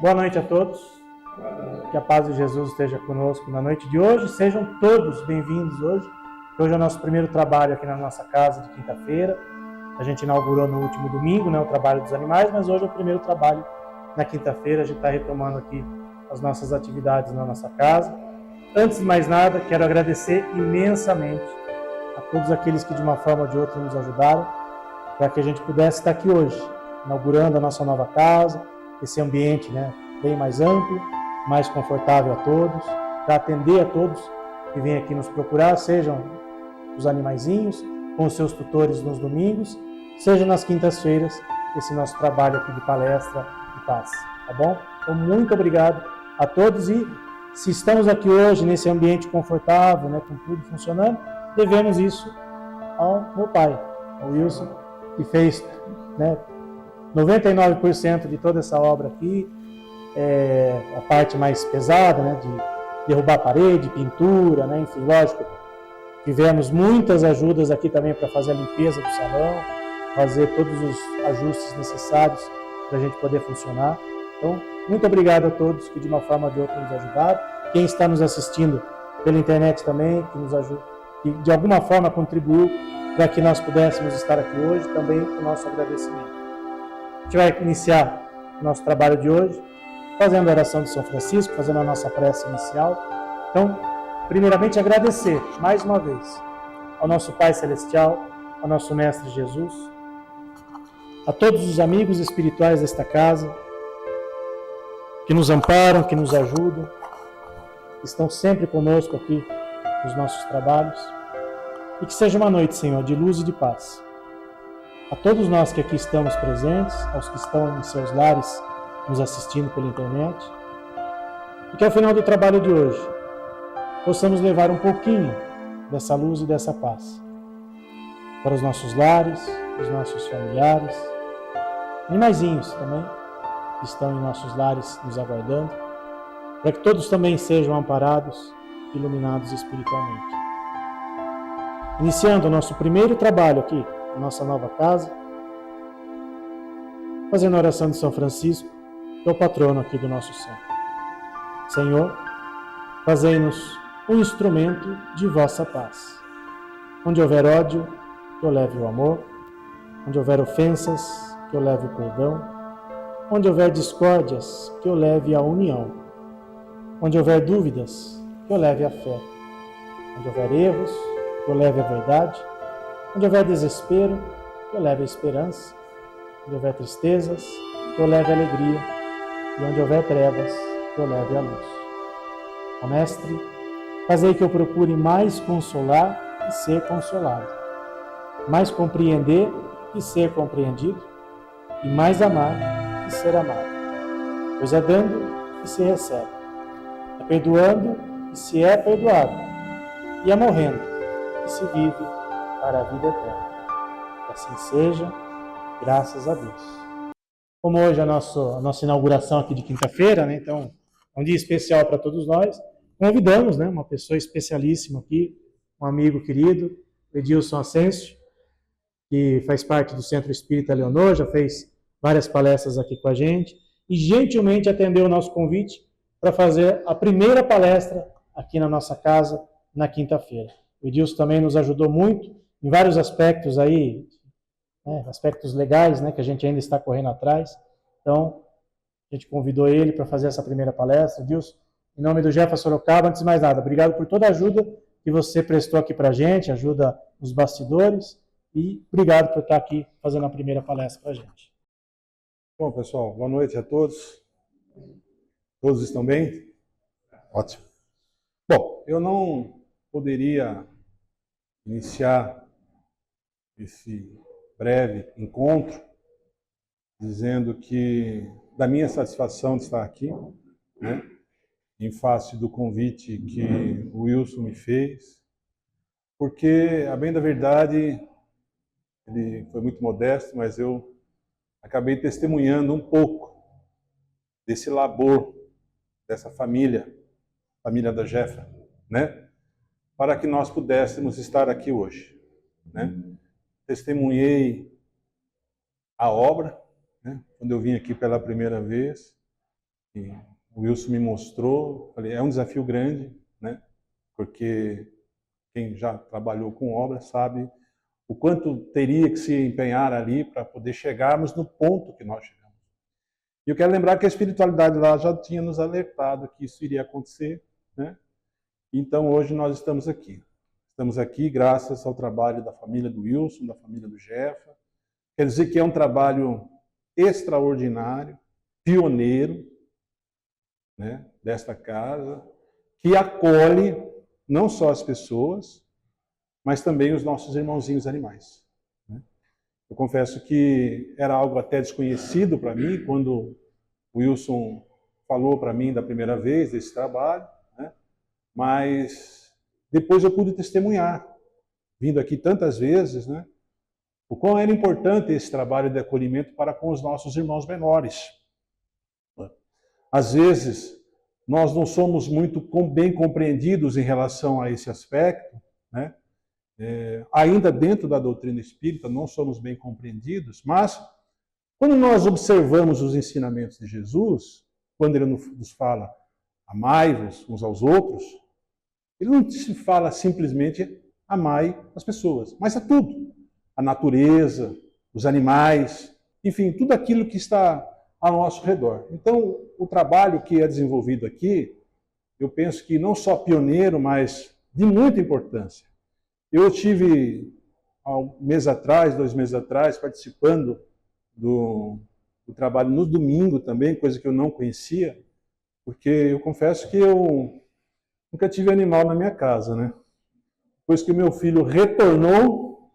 Boa noite a todos. Que a paz de Jesus esteja conosco na noite de hoje. Sejam todos bem-vindos hoje. Hoje é o nosso primeiro trabalho aqui na nossa casa de quinta-feira. A gente inaugurou no último domingo, o trabalho dos animais, mas hoje é o primeiro trabalho na quinta-feira. A gente está retomando aqui as nossas atividades na nossa casa. Antes de mais nada, quero agradecer imensamente a todos aqueles que de uma forma ou de outra nos ajudaram para que a gente pudesse estar aqui hoje, inaugurando a nossa nova casa, esse ambiente bem mais amplo, mais confortável a todos, para atender a todos que vêm aqui nos procurar, sejam os animaizinhos, com os seus tutores nos domingos, seja nas quintas-feiras, esse nosso trabalho aqui de palestra de paz, tá bom? Então, muito obrigado a todos e se estamos aqui hoje nesse ambiente confortável, com tudo funcionando, devemos isso ao meu pai, ao Wilson, que fez 99% de toda essa obra aqui, a parte mais pesada, de derrubar a parede, pintura, enfim, lógico, tivemos muitas ajudas aqui também para fazer a limpeza do salão, fazer todos os ajustes necessários para a gente poder funcionar. Então, muito obrigado a todos que de uma forma ou de outra nos ajudaram. Quem está nos assistindo pela internet também, que nos ajuda, que de alguma forma contribuiu para que nós pudéssemos estar aqui hoje, também o nosso agradecimento. A gente vai iniciar o nosso trabalho de hoje fazendo a oração de São Francisco, fazendo a nossa prece inicial. Então, primeiramente agradecer mais uma vez ao nosso Pai Celestial, ao nosso Mestre Jesus, a todos os amigos espirituais desta casa, que nos amparam, que nos ajudam, que estão sempre conosco aqui nos nossos trabalhos. E que seja uma noite, Senhor, de luz e de paz. A todos nós que aqui estamos presentes, aos que estão em seus lares nos assistindo pela internet, e que ao final do trabalho de hoje possamos levar um pouquinho dessa luz e dessa paz para os nossos lares, os nossos familiares, animaizinhos também, que estão em nossos lares nos aguardando, para que todos também sejam amparados, iluminados espiritualmente. Iniciando o nosso primeiro trabalho aqui, na nossa nova casa, fazendo a oração de São Francisco, que é o patrono aqui do nosso centro. Senhor, fazei-nos um instrumento de vossa paz. Onde houver ódio, que eu leve o amor. Onde houver ofensas, que eu leve o perdão. Onde houver discórdias, que eu leve a união. Onde houver dúvidas, que eu leve a fé. Onde houver erros, que eu leve a verdade. Onde houver desespero, que eu leve a esperança. Onde houver tristezas, que eu leve a alegria. E onde houver trevas, que eu leve a luz. Ó Mestre, fazei que eu procure mais consolar e ser consolado, mais compreender e ser compreendido, e mais amar e ser amado. Pois é dando que se recebe, é perdoando que se é perdoado, e é morrendo que se vive para a vida eterna. Que assim seja, graças a Deus. Como hoje é a nossa inauguração aqui de quinta-feira, então é um dia especial para todos nós, convidamos uma pessoa especialíssima aqui, um amigo querido, Edilson Ascencio, que faz parte do Centro Espírita Leonor, já fez várias palestras aqui com a gente, e gentilmente atendeu o nosso convite para fazer a primeira palestra aqui na nossa casa na quinta-feira. O Edilson também nos ajudou muito em vários aspectos aí, aspectos legais, que a gente ainda está correndo atrás. Então, a gente convidou ele para fazer essa primeira palestra. Edilson, em nome do Jefa Sorocaba, antes de mais nada, obrigado por toda a ajuda que você prestou aqui para a gente, ajuda nos bastidores, e obrigado por estar aqui fazendo a primeira palestra para a gente. Bom, pessoal, boa noite a todos. Todos estão bem? Ótimo. Bom, eu não poderia iniciar esse breve encontro dizendo que da minha satisfação de estar aqui, em face do convite que o Wilson me fez, porque, a bem da verdade, ele foi muito modesto, mas eu acabei testemunhando um pouco desse labor, dessa família da Jefa, para que nós pudéssemos estar aqui hoje. Testemunhei a obra, quando eu vim aqui pela primeira vez, E o Wilson me mostrou, falei, é um desafio grande, né? Porque quem já trabalhou com obra sabe o quanto teria que se empenhar ali para poder chegarmos no ponto que nós chegamos. E eu quero lembrar que a espiritualidade lá já tinha nos alertado que isso iria acontecer, né? Então hoje nós estamos aqui. Estamos aqui graças ao trabalho da família do Wilson, da família do Jefa. Quer dizer que é um trabalho extraordinário, pioneiro, né, desta casa, que acolhe não só as pessoas, mas também os nossos irmãozinhos animais. Né? Eu confesso que era algo até desconhecido para mim, quando o Wilson falou para mim da primeira vez desse trabalho, né? Mas depois eu pude testemunhar, vindo aqui tantas vezes, né? O quão era importante esse trabalho de acolhimento para com os nossos irmãos menores. Às vezes, nós não somos muito bem compreendidos em relação a esse aspecto, né? Ainda dentro da doutrina espírita, não somos bem compreendidos, mas quando nós observamos os ensinamentos de Jesus, quando ele nos fala, amai-vos uns aos outros, ele não se fala simplesmente amai as pessoas, mas a tudo. A natureza, os animais, enfim, tudo aquilo que está ao nosso redor. Então, o trabalho que é desenvolvido aqui, eu penso que não só pioneiro, mas de muita importância. Eu tive, há um mês atrás, 2 meses atrás, participando do trabalho no domingo também, coisa que eu não conhecia, porque eu confesso que eu nunca tive animal na minha casa, né? Depois que o meu filho retornou,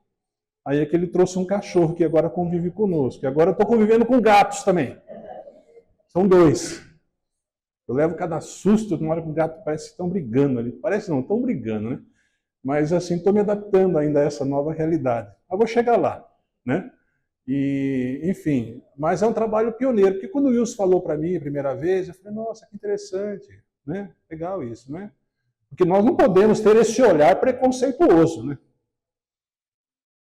aí é que ele trouxe um cachorro que agora convive conosco. E agora eu estou convivendo com gatos também. São 2. Eu levo cada susto, na hora que o gato parece que estão brigando ali. Parece não, estão brigando, né? Mas assim, estou me adaptando ainda a essa nova realidade. Eu vou chegar lá, né? E, enfim, mas é um trabalho pioneiro, porque quando o Wilson falou para mim a primeira vez, eu falei, nossa, que interessante, né? Legal isso, né? Porque nós não podemos ter esse olhar preconceituoso, né?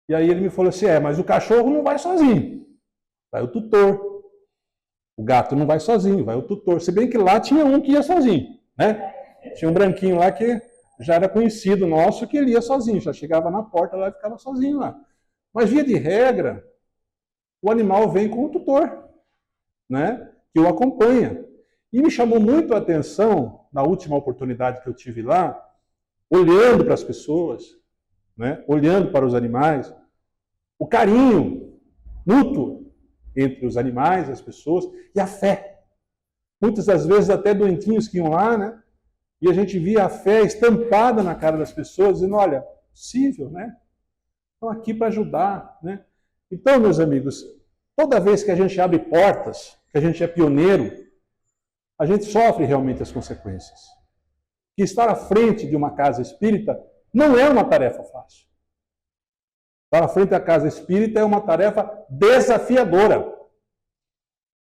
E aí ele me falou assim, mas o cachorro não vai sozinho, vai o tutor. O gato não vai sozinho, vai o tutor. Se bem que lá tinha um que ia sozinho, né? Tinha um branquinho lá que já era conhecido nosso, que ele ia sozinho, já chegava na porta lá e ficava sozinho lá. Mas via de regra, o animal vem com o tutor, né? Que o acompanha. E me chamou muito a atenção, na última oportunidade que eu tive lá, olhando para as pessoas, né? Olhando para os animais, o carinho mútuo entre os animais, as pessoas, e a fé. Muitas das vezes até doentinhos que iam lá, né? E a gente via a fé estampada na cara das pessoas, dizendo, olha, possível, né? Estão aqui para ajudar, né? Então, meus amigos, toda vez que a gente abre portas, que a gente é pioneiro, a gente sofre realmente as consequências. Que estar à frente de uma casa espírita não é uma tarefa fácil. Estar à frente da casa espírita é uma tarefa desafiadora.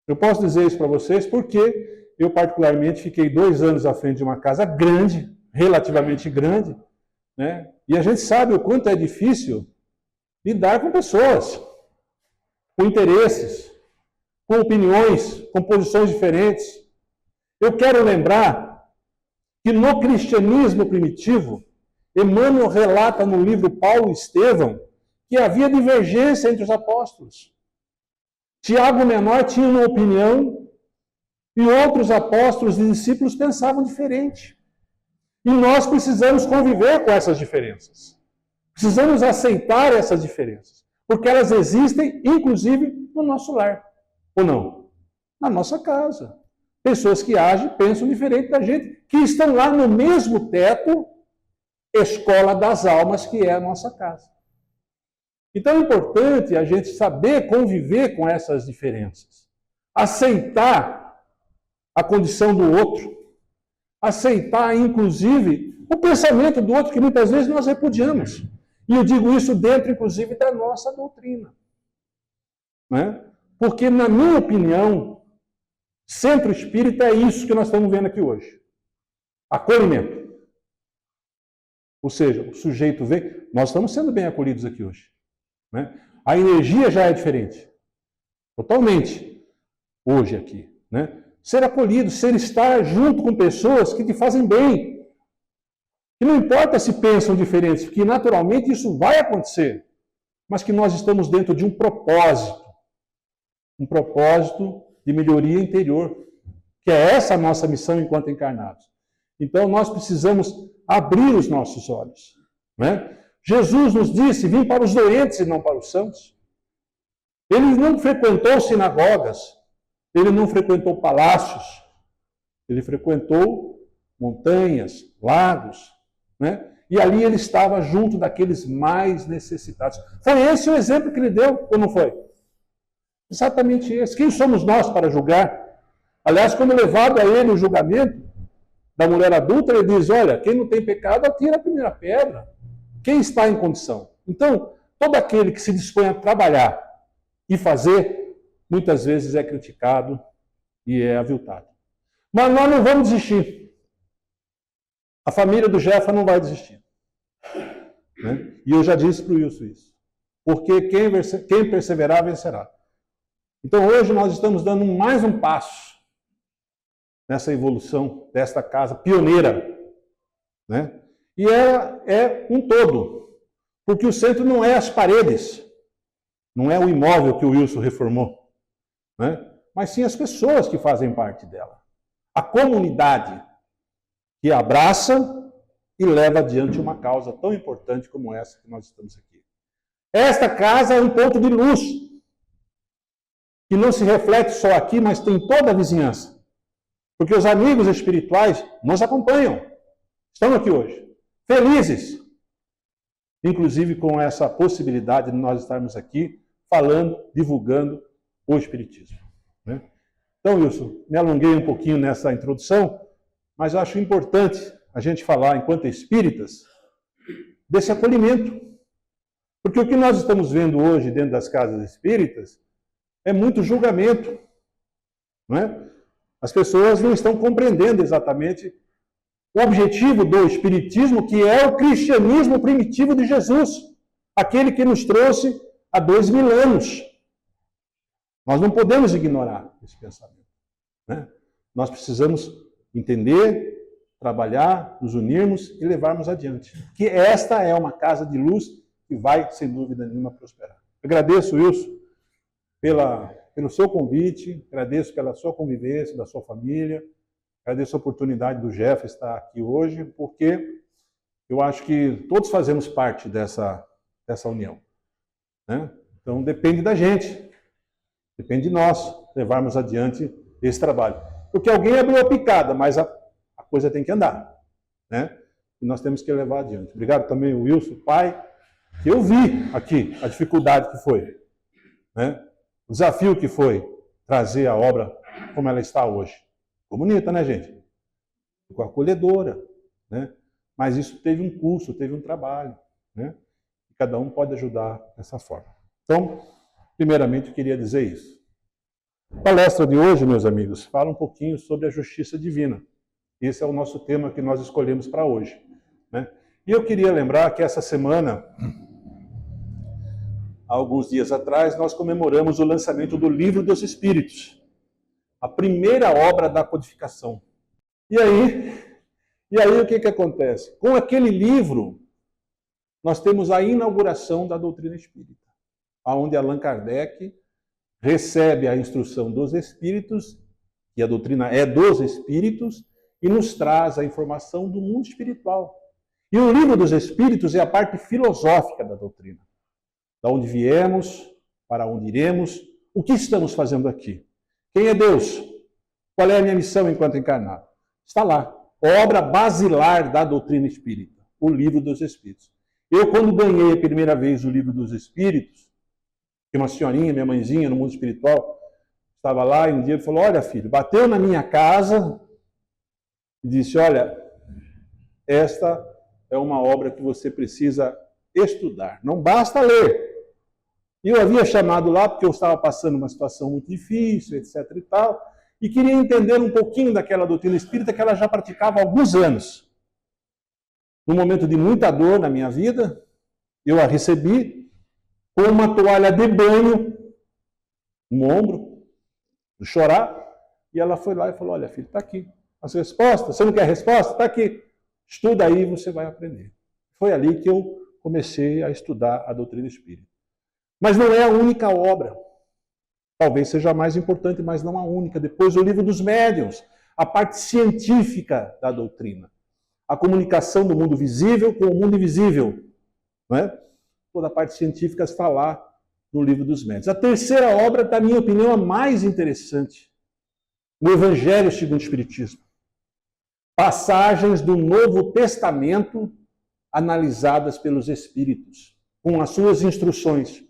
Eu posso dizer isso para vocês porque eu, particularmente, fiquei 2 anos à frente de uma casa grande, relativamente grande, né? E a gente sabe o quanto é difícil lidar com pessoas, com interesses, com opiniões, com posições diferentes. Eu quero lembrar que no cristianismo primitivo, Emmanuel relata no livro Paulo e Estevão que havia divergência entre os apóstolos. Tiago Menor tinha uma opinião e outros apóstolos e discípulos pensavam diferente. E nós precisamos conviver com essas diferenças. Precisamos aceitar essas diferenças, porque elas existem, inclusive, no nosso lar. Ou não? Na nossa casa. Pessoas que agem, pensam diferente da gente, que estão lá no mesmo teto, escola das almas, que é a nossa casa. Então é importante a gente saber conviver com essas diferenças. Aceitar a condição do outro. Aceitar, inclusive, o pensamento do outro, que muitas vezes nós repudiamos. E eu digo isso dentro, inclusive, da nossa doutrina. Né? Porque, na minha opinião, centro espírita é isso que nós estamos vendo aqui hoje. Acolhimento. Ou seja, o sujeito vem... Nós estamos sendo bem acolhidos aqui hoje. Né? A energia já é diferente. Totalmente. Hoje aqui. Né? ser acolhido, ser estar junto com pessoas que te fazem bem. E não importa se pensam diferentes, porque naturalmente isso vai acontecer, mas que nós estamos dentro de um propósito de melhoria interior, que é essa a nossa missão enquanto encarnados. Então nós precisamos abrir os nossos olhos, né? Jesus nos disse: vim para os doentes e não para os sãos. Ele não frequentou sinagogas, ele não frequentou palácios, ele frequentou montanhas, lagos, né? E ali ele estava junto daqueles mais necessitados. Foi esse o exemplo que ele deu, ou não foi? Exatamente esse. Quem somos nós para julgar? Aliás, quando levado a ele o julgamento da mulher adulta, ele diz: olha, quem não tem pecado, atira a primeira pedra. Quem está em condição? Então, todo aquele que se dispõe a trabalhar e fazer, muitas vezes é criticado e é aviltado. Mas nós não vamos desistir. A família do Jefa não vai desistir. Né? E eu já disse para o Wilson isso. Porque quem perseverar, vencerá. Então, hoje nós estamos dando mais um passo nessa evolução desta casa pioneira, né? E é um todo, porque o centro não é as paredes, não é o imóvel que o Wilson reformou, né? Mas sim as pessoas que fazem parte dela. A comunidade que abraça e leva adiante uma causa tão importante como essa que nós estamos aqui. Esta casa é um ponto de luz, que não se reflete só aqui, mas tem toda a vizinhança. Porque os amigos espirituais nos acompanham, estão aqui hoje, felizes, inclusive com essa possibilidade de nós estarmos aqui falando, divulgando o Espiritismo, né? Então, Wilson, me alonguei um pouquinho nessa introdução, mas eu acho importante a gente falar, enquanto espíritas, desse acolhimento. Porque o que nós estamos vendo hoje dentro das casas espíritas é muito julgamento, não é? As pessoas não estão compreendendo exatamente o objetivo do Espiritismo, que é o cristianismo primitivo de Jesus, aquele que nos trouxe há 2000 anos. Nós não podemos ignorar esse pensamento, né? Nós precisamos entender, trabalhar, nos unirmos e levarmos adiante. Que esta é uma casa de luz que vai, sem dúvida nenhuma, prosperar. Agradeço, Wilson, pelo seu convite, agradeço pela sua convivência, da sua família, agradeço a oportunidade do Jeff estar aqui hoje, porque eu acho que todos fazemos parte dessa união, né? Então depende da gente, depende de nós levarmos adiante esse trabalho. Porque alguém abriu a picada, mas a coisa tem que andar, né? E nós temos que levar adiante. Obrigado também ao Wilson, pai, que eu vi aqui a dificuldade que foi, né? O desafio que foi trazer a obra como ela está hoje. Ficou bonita, né, gente? Ficou acolhedora, né? Mas isso teve um curso, teve um trabalho, né? E cada um pode ajudar dessa forma. Então, primeiramente, eu queria dizer isso. A palestra de hoje, meus amigos, fala um pouquinho sobre a justiça divina. Esse é o nosso tema que nós escolhemos para hoje, né? E eu queria lembrar que essa semana, há alguns dias atrás, nós comemoramos o lançamento do Livro dos Espíritos, a primeira obra da codificação. E aí o que acontece? Com aquele livro, nós temos a inauguração da doutrina espírita, onde Allan Kardec recebe a instrução dos espíritos, e a doutrina é dos espíritos, e nos traz a informação do mundo espiritual. E o Livro dos Espíritos é a parte filosófica da doutrina. Da onde viemos, para onde iremos, o que estamos fazendo aqui. Quem é Deus? Qual é a minha missão enquanto encarnado? Está lá. Obra basilar da doutrina espírita, o Livro dos Espíritos. Eu, quando ganhei a primeira vez o Livro dos Espíritos, que uma senhorinha, minha mãezinha, no mundo espiritual, estava lá e um dia falou: olha, filho, bateu na minha casa e disse: olha, esta é uma obra que você precisa estudar, não basta ler. E eu havia chamado lá porque eu estava passando uma situação muito difícil, etc. e tal, e queria entender um pouquinho daquela doutrina espírita que ela já praticava há alguns anos. Num momento de muita dor na minha vida, eu a recebi com uma toalha de banho no ombro, de chorar, E ela foi lá e falou, olha, filho, está aqui as respostas. Você não quer a resposta? Está aqui. Estuda aí e você vai aprender. Foi ali que eu comecei a estudar a doutrina espírita. Mas não é a única obra. Talvez seja a mais importante, mas não a única. Depois o livro dos médiuns, a parte científica da doutrina. A comunicação do mundo visível com o mundo invisível. Não é? Toda a parte científica está lá no livro dos médiuns. A terceira obra, na minha opinião, a mais interessante. O Evangelho segundo o Espiritismo. Passagens do Novo Testamento analisadas pelos Espíritos, com as suas instruções.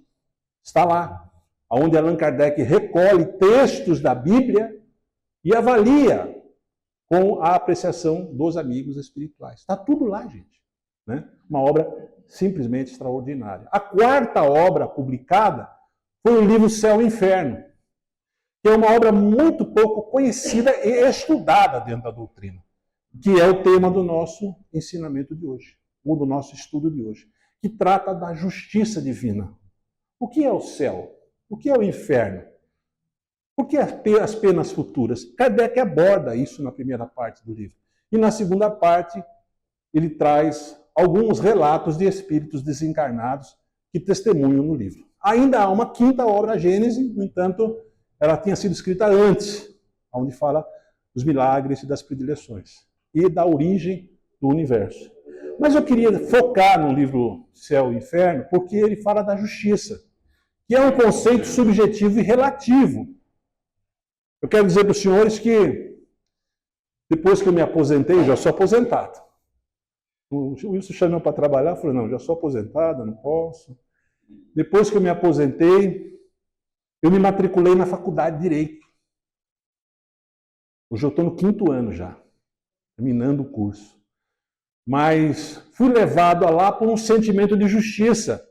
Está lá, onde Allan Kardec recolhe textos da Bíblia e avalia com a apreciação dos amigos espirituais. Está tudo lá, gente. Né? Uma obra simplesmente extraordinária. A quarta obra publicada foi o livro Céu e Inferno, que é uma obra muito pouco conhecida e estudada dentro da doutrina, que é o tema do nosso ensinamento de hoje, ou do nosso estudo de hoje, que trata da justiça divina. O que é o céu? O que é o inferno? O que é as penas futuras? Kardec aborda isso na primeira parte do livro. E na segunda parte, ele traz alguns relatos de espíritos desencarnados que testemunham no livro. Ainda há uma quinta obra, a Gênese, no entanto, ela tinha sido escrita antes, onde fala dos milagres e das predileções, e da origem do universo. Mas eu queria focar no livro Céu e Inferno, porque ele fala da justiça, que é um conceito subjetivo e relativo. Eu quero dizer para os senhores que, depois que eu me aposentei, eu já sou aposentado. O Wilson chamou para trabalhar, eu falei, não, já sou aposentado, não posso. Depois que eu me aposentei, eu me matriculei na faculdade de Direito. Hoje eu estou no 5º ano já, terminando o curso. Mas fui levado a lá por um sentimento de justiça.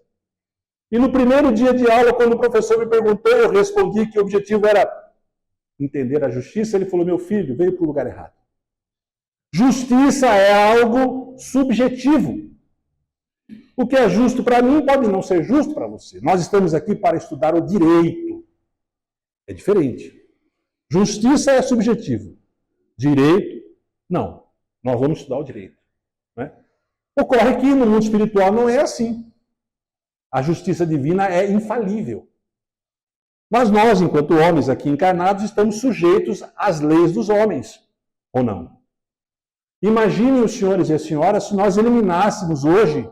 E no primeiro dia de aula, quando o professor me perguntou, eu respondi que o objetivo era entender a justiça. Ele falou, meu filho, veio para o lugar errado. Justiça é algo subjetivo. O que é justo para mim pode não ser justo para você. Nós estamos aqui para estudar o direito. É diferente. Justiça é subjetivo. Direito, não. Nós vamos estudar o direito. Né? Ocorre que no mundo espiritual não é assim. A justiça divina é infalível. Mas nós, enquanto homens aqui encarnados, estamos sujeitos às leis dos homens, ou não? Imaginem os senhores e as senhoras se nós eliminássemos hoje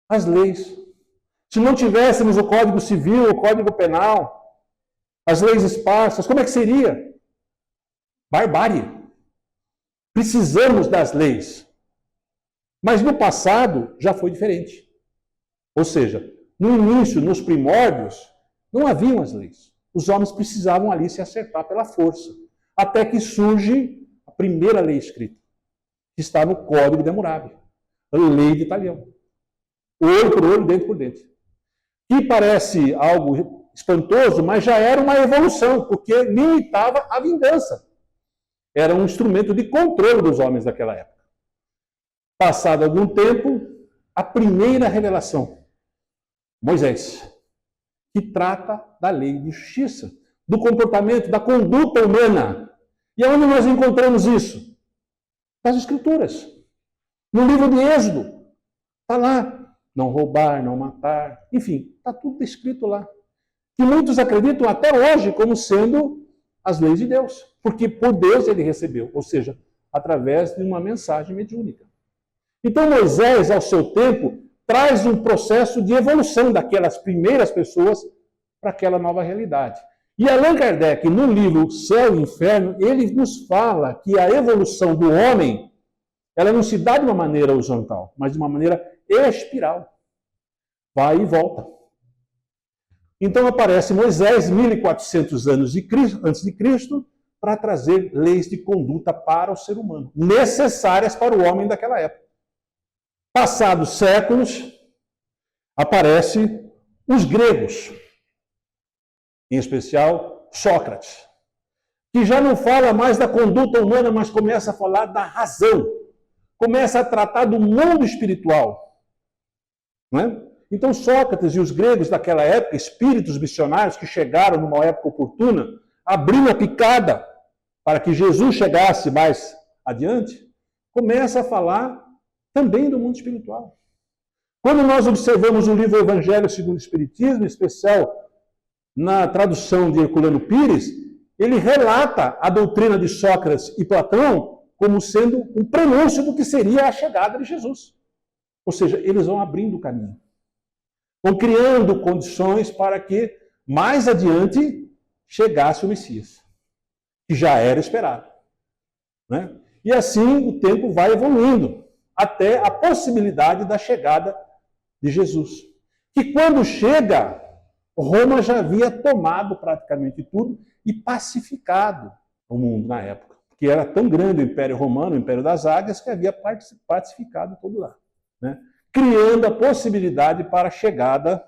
as leis. Se não tivéssemos o Código Civil, o Código Penal, as leis esparsas, como é que seria? Barbárie. Precisamos das leis. Mas no passado já foi diferente. Ou seja, no início, nos primórdios, não haviam as leis. Os homens precisavam ali se acertar pela força. Até que surge a primeira lei escrita, que está no Código de Hammurabi, a lei de Italião. Olho por olho, dente por dente. Que parece algo espantoso, mas já era uma evolução, porque limitava a vingança. Era um instrumento de controle dos homens daquela época. Passado algum tempo, a primeira revelação, Moisés, que trata da lei de justiça, do comportamento, da conduta humana. E aonde nós encontramos isso? Nas Escrituras. No livro de Êxodo. Está lá. Não roubar, não matar. Enfim, está tudo escrito lá. Que muitos acreditam até hoje como sendo as leis de Deus. Porque por Deus ele recebeu. Ou seja, através de uma mensagem mediúnica. Então Moisés, ao seu tempo, traz um processo de evolução daquelas primeiras pessoas para aquela nova realidade. E Allan Kardec, no livro Céu e Inferno, ele nos fala que a evolução do homem, ela não se dá de uma maneira horizontal, mas de uma maneira espiral. Vai e volta. Então aparece Moisés, 1400 anos antes de Cristo, para trazer leis de conduta para o ser humano, necessárias para o homem daquela época. Passados séculos, aparecem os gregos, em especial Sócrates, que já não fala mais da conduta humana, mas começa a falar da razão, começa a tratar do mundo espiritual. Não é? Então Sócrates e os gregos daquela época, espíritos missionários que chegaram numa época oportuna, abriram a picada para que Jesus chegasse mais adiante, começa a falar também do mundo espiritual. Quando nós observamos o livro Evangelho segundo o Espiritismo, em especial na tradução de Herculano Pires, ele relata a doutrina de Sócrates e Platão como sendo um prenúncio do que seria a chegada de Jesus. Ou seja, eles vão abrindo o caminho. Vão criando condições para que mais adiante chegasse o Messias, que já era esperado. Né? E assim o tempo vai evoluindo até a possibilidade da chegada de Jesus. Que quando chega, Roma já havia tomado praticamente tudo e pacificado o mundo na época. Porque era tão grande o Império Romano, o Império das Águias, que havia pacificado todo lá. Né? Criando a possibilidade para a chegada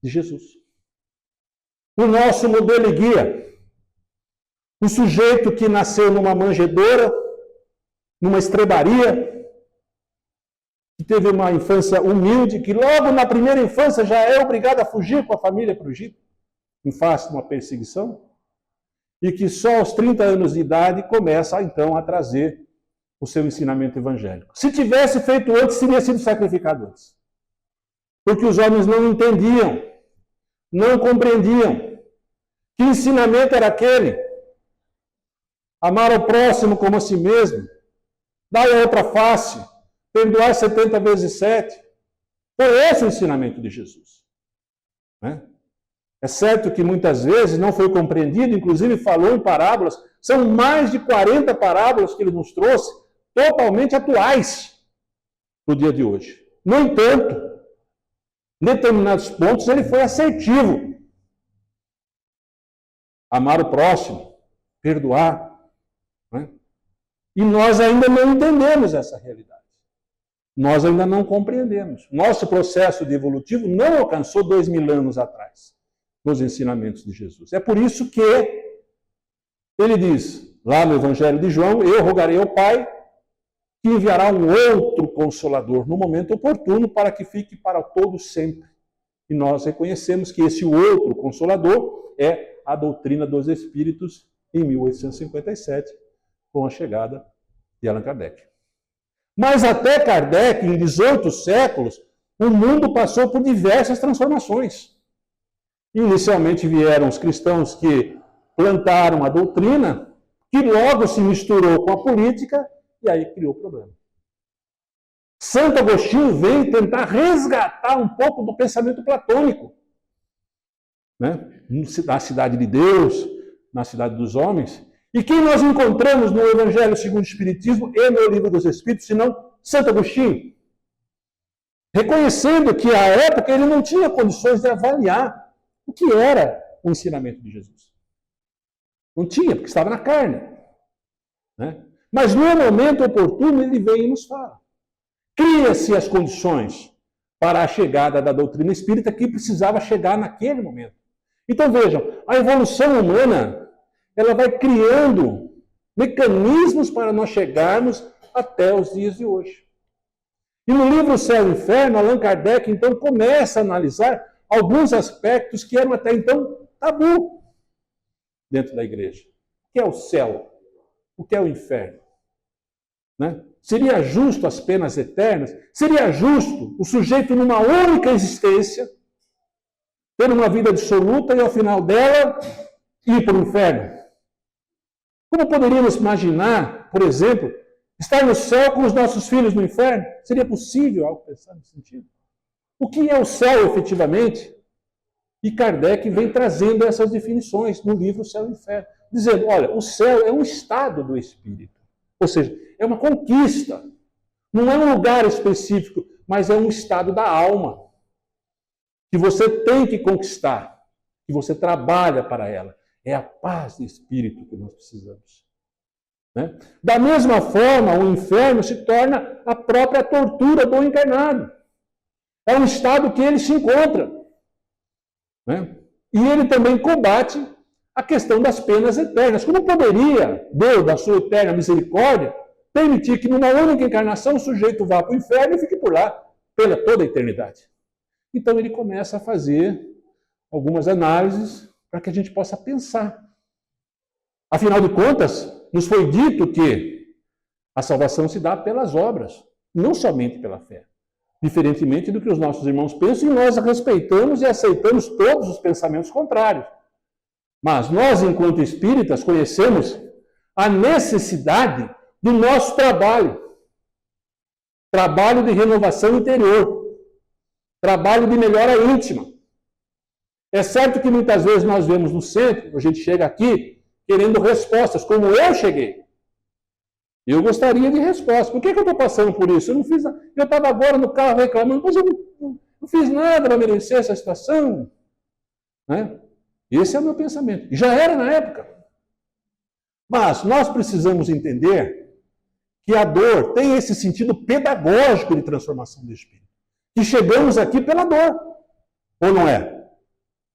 de Jesus. O nosso modelo e guia. O sujeito que nasceu numa manjedoura, numa estrebaria, que teve uma infância humilde, que logo na primeira infância já é obrigado a fugir com a família para o Egito, em face de uma perseguição, e que só aos 30 anos de idade começa então a trazer o seu ensinamento evangélico. Se tivesse feito antes, teria sido sacrificado antes. Porque os homens não entendiam, não compreendiam. Que ensinamento era aquele? Amar ao próximo como a si mesmo, dar a outra face, perdoar 70 vezes 7. Foi esse o ensinamento de Jesus. Né? É certo que muitas vezes não foi compreendido, inclusive falou em parábolas, são mais de 40 parábolas que ele nos trouxe, totalmente atuais no dia de hoje. No entanto, em determinados pontos ele foi assertivo. Amar o próximo, perdoar. Né? E nós ainda não entendemos essa realidade. Nós ainda não compreendemos. Nosso processo de evolutivo não alcançou 2000 anos atrás, nos ensinamentos de Jesus. É por isso que ele diz, lá no Evangelho de João, eu rogarei ao Pai que enviará um outro Consolador no momento oportuno para que fique para todo sempre. E nós reconhecemos que esse outro Consolador é a doutrina dos Espíritos em 1857, com a chegada de Allan Kardec. Mas até Kardec, em 18 séculos, o mundo passou por diversas transformações. Inicialmente vieram os cristãos que plantaram a doutrina, que logo se misturou com a política, e aí criou problema. Santo Agostinho vem tentar resgatar um pouco do pensamento platônico. Né? Na cidade de Deus, na cidade dos homens. E quem nós encontramos no Evangelho segundo o Espiritismo e no Livro dos Espíritos, senão Santo Agostinho? Reconhecendo que, à época, ele não tinha condições de avaliar o que era o ensinamento de Jesus. Não tinha, porque estava na carne. Né? Mas no momento oportuno, ele vem e nos fala. Cria-se as condições para a chegada da doutrina espírita que precisava chegar naquele momento. Então, vejam, a evolução humana ela vai criando mecanismos para nós chegarmos até os dias de hoje. E no livro Céu e Inferno, Allan Kardec, então, começa a analisar alguns aspectos que eram até então tabu dentro da igreja. O que é o céu? O que é o inferno? Né? Seria justo as penas eternas? Seria justo o sujeito, numa única existência, ter uma vida absoluta e, ao final dela, ir para o inferno? Como poderíamos imaginar, por exemplo, estar no céu com os nossos filhos no inferno? Seria possível algo pensar nesse sentido? O que é o céu, efetivamente? E Kardec vem trazendo essas definições no livro Céu e Inferno, dizendo, olha, o céu é um estado do espírito. Ou seja, é uma conquista. Não é um lugar específico, mas é um estado da alma que você tem que conquistar, que você trabalha para ela. É a paz de espírito que nós precisamos. Né? Da mesma forma, o inferno se torna a própria tortura do encarnado. É um estado que ele se encontra. Né? E ele também combate a questão das penas eternas. Como poderia Deus, da sua eterna misericórdia, permitir que numa única encarnação o sujeito vá para o inferno e fique por lá pela toda a eternidade? Então ele começa a fazer algumas análises para que a gente possa pensar Afinal de contas, nos foi dito que a salvação se dá pelas obras, não somente pela fé. Diferentemente do que os nossos irmãos pensam, e nós respeitamos e aceitamos todos os pensamentos contrários. Mas nós, enquanto espíritas, conhecemos a necessidade do nosso trabalho. Trabalho de renovação interior. Trabalho de melhora íntima. É certo que muitas vezes nós vemos no centro, a gente chega aqui querendo respostas, como eu cheguei. Eu gostaria de respostas. Por que eu estou passando por isso? Eu não fiz nada. Eu estava agora no carro reclamando, mas eu não fiz nada para merecer essa situação. Né? Esse é o meu pensamento. Já era na época. Mas nós precisamos entender que a dor tem esse sentido pedagógico de transformação do espírito. Que chegamos aqui pela dor. Ou não é?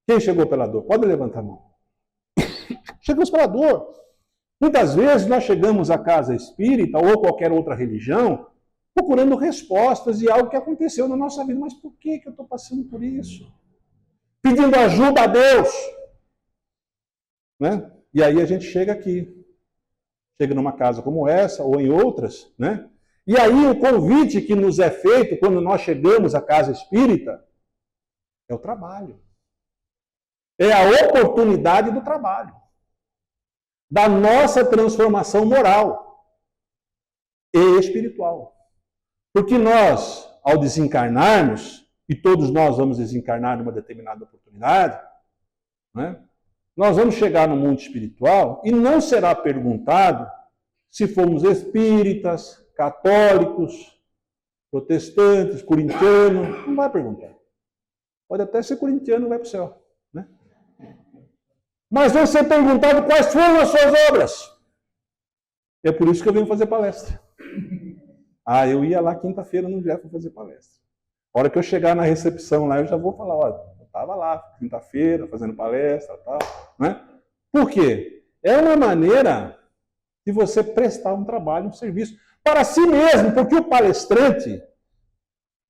Quem chegou pela dor? Pode levantar a mão. Chegamos pela dor. Muitas vezes nós chegamos à casa espírita ou qualquer outra religião procurando respostas de algo que aconteceu na nossa vida. Mas por que eu estou passando por isso? Pedindo ajuda a Deus. Né? E aí a gente chega aqui. Chega numa casa como essa ou em outras. Né? E aí o convite que nos é feito quando nós chegamos à casa espírita é o trabalho. É a oportunidade do trabalho. Da nossa transformação moral e espiritual. Porque nós, ao desencarnarmos, e todos nós vamos desencarnar numa determinada oportunidade, né, nós vamos chegar no mundo espiritual e não será perguntado se fomos espíritas, católicos, protestantes, corintianos, não vai perguntar. Pode até ser corintiano e vai para o céu. Né? Mas vai ser perguntado quais foram as suas obras. É por isso que eu venho fazer palestra. Eu ia lá quinta-feira no dia para fazer palestra. A hora que eu chegar na recepção lá, eu já vou falar, eu estava lá quinta-feira fazendo palestra e tal. Né? Por quê? É uma maneira de você prestar um trabalho, um serviço para si mesmo, porque o palestrante,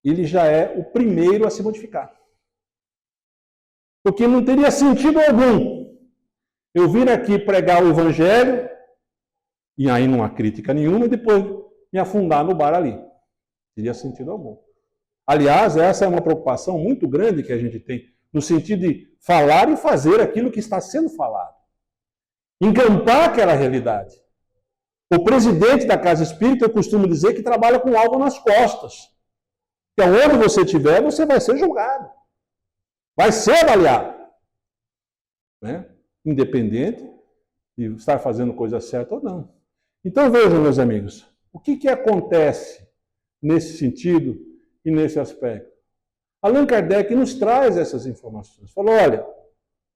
ele já é o primeiro a se modificar. Porque não teria sentido algum eu vir aqui pregar o evangelho, e aí não há crítica nenhuma, e depois me afundar no bar ali. Não teria sentido algum. Aliás, essa é uma preocupação muito grande que a gente tem, no sentido de falar e fazer aquilo que está sendo falado. Encampar aquela realidade. O presidente da Casa Espírita, eu costumo dizer que trabalha com algo nas costas. Que aonde você estiver, você vai ser julgado. Vai ser avaliado. Né? Independente de estar fazendo coisa certa ou não. Então vejam, meus amigos, o que acontece nesse sentido e nesse aspecto? Allan Kardec nos traz essas informações. Falou, olha,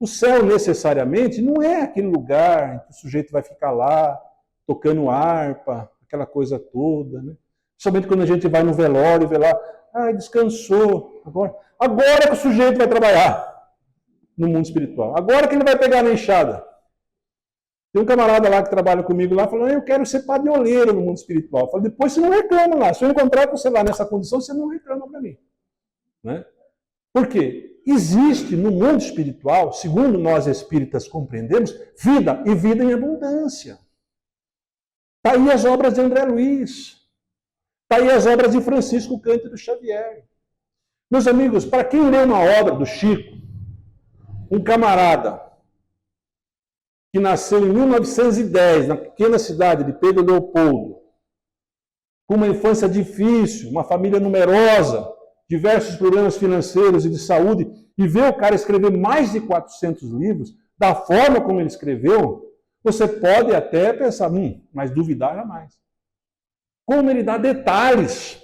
o céu necessariamente não é aquele lugar em que o sujeito vai ficar lá, tocando harpa, aquela coisa toda, né? Somente quando a gente vai no velório, vê lá, descansou, agora que o sujeito vai trabalhar no mundo espiritual. Agora que ele vai pegar na enxada. Tem um camarada lá que trabalha comigo lá, falando, eu quero ser padroeiro no mundo espiritual. Eu falo, depois você não reclama lá. Se eu encontrar com você lá nessa condição, você não reclama para mim. Né? Por quê? Existe no mundo espiritual, segundo nós espíritas compreendemos, vida e vida em abundância. Está aí as obras de André Luiz. Está aí as obras de Francisco Cândido Xavier. Meus amigos, para quem lê uma obra do Chico, um camarada que nasceu em 1910, na pequena cidade de Pedro Leopoldo, com uma infância difícil, uma família numerosa, diversos problemas financeiros e de saúde, e vê o cara escrever mais de 400 livros, da forma como ele escreveu, você pode até pensar, mas duvidar jamais. Como ele dá detalhes,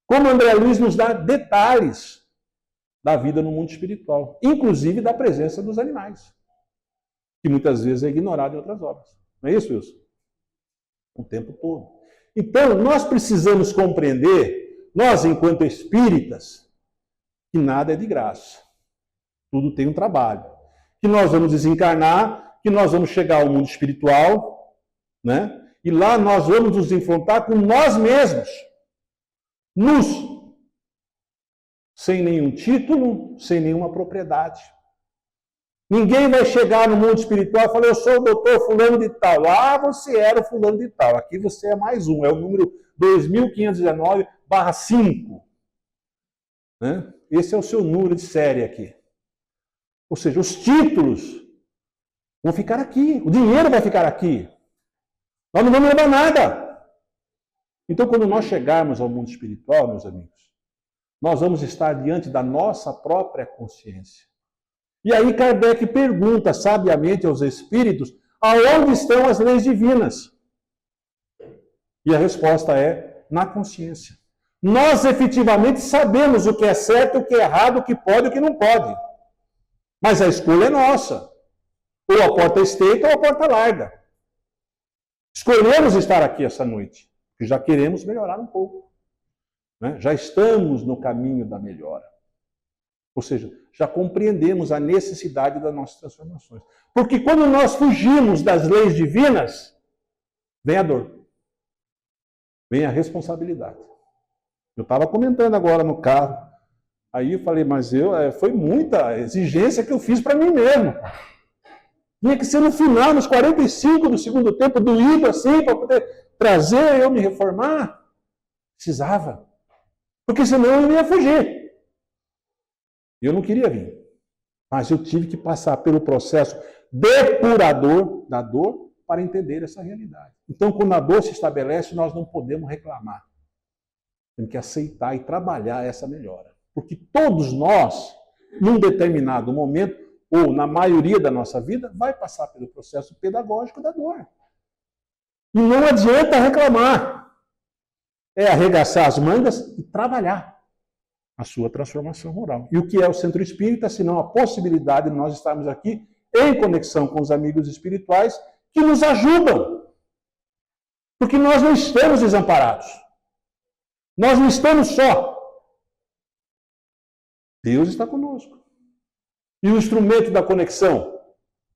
como André Luiz nos dá detalhes da vida no mundo espiritual, inclusive da presença dos animais, que muitas vezes é ignorado em outras obras. Não é isso, Wilson? O tempo todo. Então, nós precisamos compreender, nós enquanto espíritas, que nada é de graça. Tudo tem um trabalho. Que nós vamos desencarnar, que nós vamos chegar ao mundo espiritual, né? E lá nós vamos nos enfrentar com nós mesmos, sem nenhum título, sem nenhuma propriedade. Ninguém vai chegar no mundo espiritual e falar, eu sou o doutor fulano de tal. Ah, você era o fulano de tal. Aqui você é mais um. É o número 2519/5. Né? Esse é o seu número de série aqui. Ou seja, os títulos vão ficar aqui. O dinheiro vai ficar aqui. Nós não vamos levar nada. Então, quando nós chegarmos ao mundo espiritual, meus amigos, nós vamos estar diante da nossa própria consciência. E aí Kardec pergunta sabiamente aos espíritos, aonde estão as leis divinas? E a resposta é, na consciência. Nós efetivamente sabemos o que é certo, o que é errado, o que pode e o que não pode. Mas a escolha é nossa. Ou a porta estreita ou a porta larga. Escolhemos estar aqui essa noite, porque já queremos melhorar um pouco. Né? Já estamos no caminho da melhora. Ou seja, já compreendemos a necessidade das nossas transformações. Porque quando nós fugimos das leis divinas, vem a dor. Vem a responsabilidade. Eu estava comentando agora no carro. Aí eu falei, mas foi muita exigência que eu fiz para mim mesmo. Tinha que ser no final, nos 45 do segundo tempo, doído assim, para poder trazer eu me reformar. Precisava. Porque senão eu ia fugir. Eu não queria vir. Mas eu tive que passar pelo processo depurador da dor para entender essa realidade. Então, quando a dor se estabelece, nós não podemos reclamar. Temos que aceitar e trabalhar essa melhora. Porque todos nós, num determinado momento, ou na maioria da nossa vida, vai passar pelo processo pedagógico da dor. E não adianta reclamar. É arregaçar as mangas e trabalhar a sua transformação moral. E o que é o Centro Espírita, senão a possibilidade de nós estarmos aqui em conexão com os amigos espirituais que nos ajudam. Porque nós não estamos desamparados. Nós não estamos só. Deus está conosco. E o instrumento da conexão?